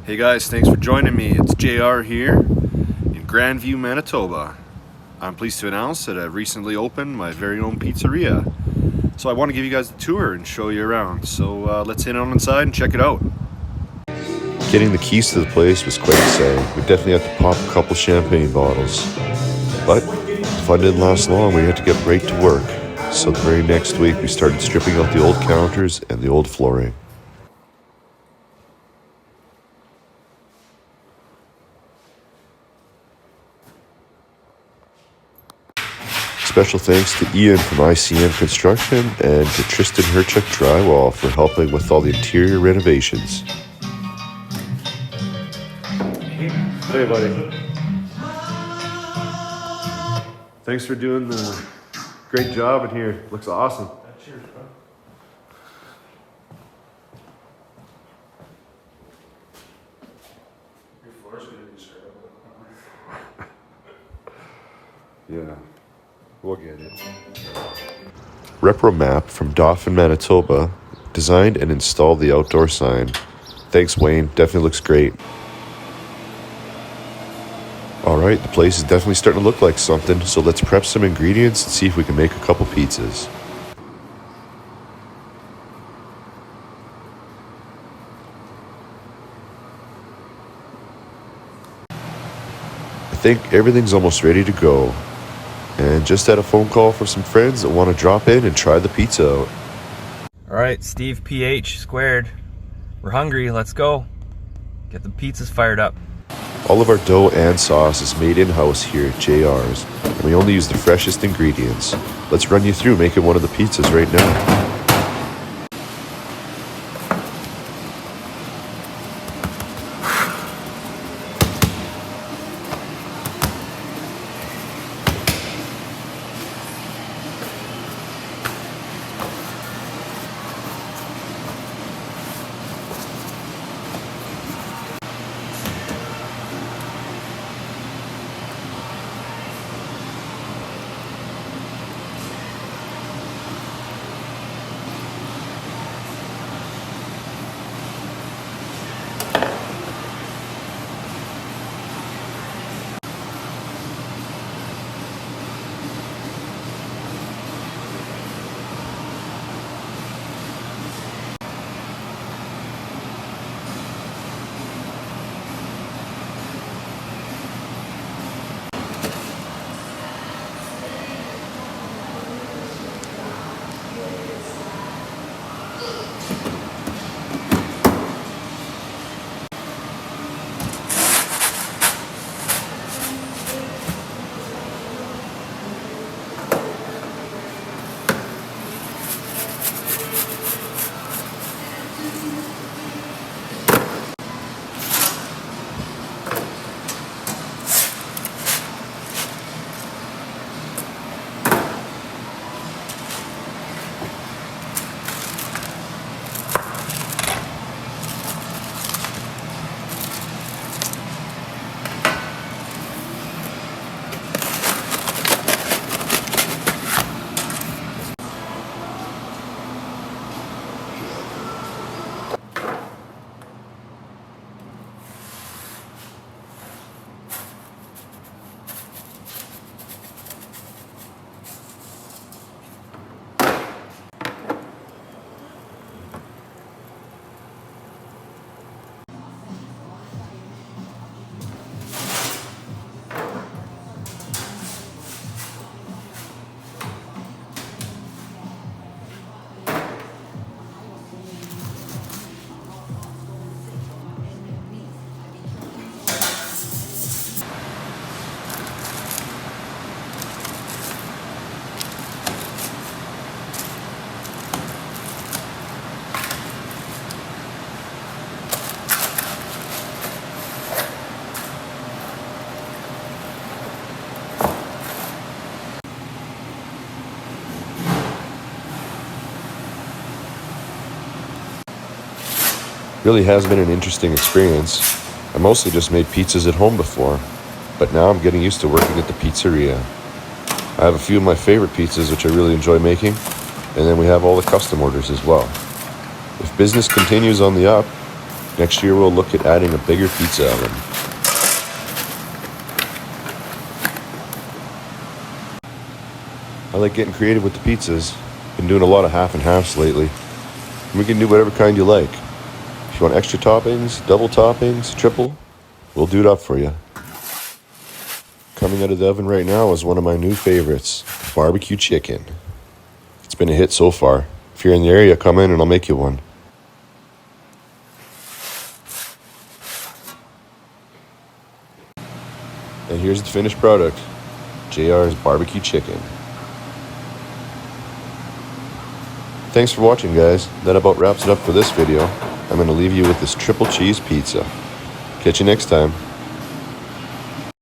Hey guys, thanks for joining me. It's JR here in Grandview, Manitoba. I'm pleased to announce that I've recently opened my very own pizzeria. So I want to give you guys a tour and show you around. So let's head on inside and check it out. Getting the keys to the place was quite exciting. We definitely had to pop a couple champagne bottles. But the fun didn't last long. We had to get right to work. So the very next week we started stripping out the old counters and the old flooring. Special thanks to Ian from ICM Construction and to Tristan Herchuk Drywall for helping with all the interior renovations. Hey buddy. Thanks for doing the great job in here. Looks awesome. Cheers, bro. Your floor's gonna be scrubbed. Yeah, we'll get it. Repro Map from Dauphin, Manitoba designed and installed the outdoor sign. Thanks, Wayne. Definitely looks great. Alright, the place is definitely starting to look like something, so let's prep some ingredients and see if we can make a couple pizzas. I think everything's almost ready to go. And just had a phone call from some friends that want to drop in and try the pizza out. All right, Steve PH squared. We're hungry, let's go. Get the pizzas fired up. All of our dough and sauce is made in-house here at JR's, and we only use the freshest ingredients. Let's run you through making one of the pizzas right now. Really has been an interesting experience. I mostly just made pizzas at home before, but now I'm getting used to working at the pizzeria. I have a few of my favorite pizzas which I really enjoy making, and then we have all the custom orders as well. If business continues on the up, Next year we'll look at adding a bigger pizza oven. I like getting creative with the pizzas. Been doing a lot of half and halves lately. We can do whatever kind you like. If you want extra toppings, double toppings, triple, we'll do it up for you. Coming out of the oven right now is one of my new favorites, barbecue chicken. It's been a hit so far. If you're in the area, come in and I'll make you one. And here's the finished product, JR's barbecue chicken. Thanks for watching, guys. That about wraps it up for this video. I'm going to leave you with this triple cheese pizza. Catch you next time.